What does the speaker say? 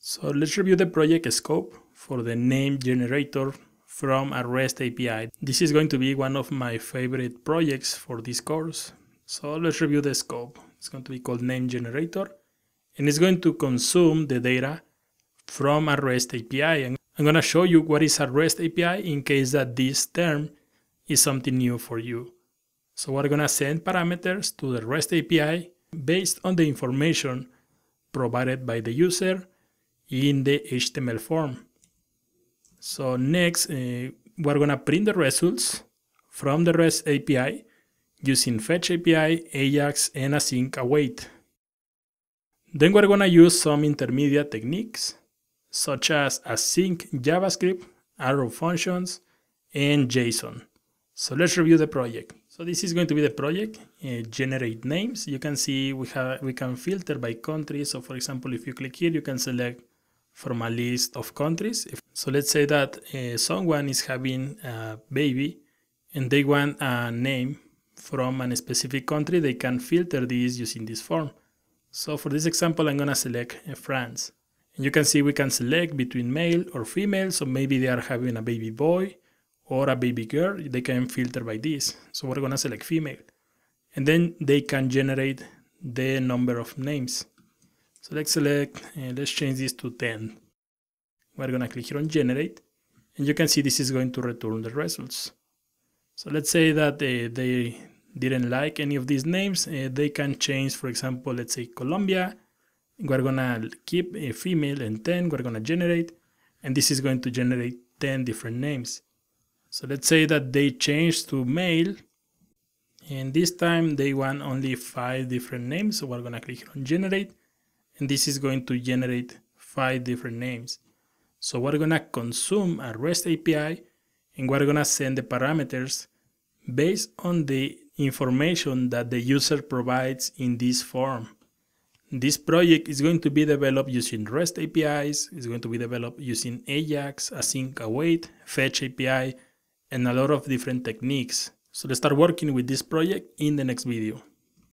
So let's review the project scope for the name generator from a REST API. This is going to be one of my favorite projects for this course. So let's review the scope. It's going to be called name generator, and it's going to consume the data from a REST API. And I'm going to show you what is a REST API in case that this term is something new for you. So we're going to send parameters to the REST API based on the information provided by the user in the HTML form. So next, we're going to print the results from the REST API using Fetch API, Ajax, and Async Await. Then we're going to use some intermediate techniques such as Async JavaScript, arrow functions, and JSON. So let's review the project. So this is going to be the project, generate names. You can see we can filter by country. So for example, if you click here, you can select from a list of countries. So let's say that someone is having a baby and they want a name from a specific country. They can filter this using this form. So for this example, I'm gonna select France. And you can see we can select between male or female. So maybe they are having a baby boy or a baby girl. They can filter by this. So we're gonna select female. And then they can generate the number of names. So let's select, let's change this to 10. We're gonna click here on generate. And you can see this is going to return the results. So let's say that they didn't like any of these names. They can change, for example, let's say Colombia. We're gonna keep a female and 10. We're gonna generate. And this is going to generate 10 different names. So let's say that they changed to male. And this time they want only 5 different names. So we're gonna click here on generate. And this is going to generate 5 different names. So we're gonna consume a REST API and we're gonna send the parameters based on the information that the user provides in this form. This project is going to be developed using REST APIs, it's going to be developed using Ajax, Async Await, Fetch API, and a lot of different techniques. So let's start working with this project in the next video.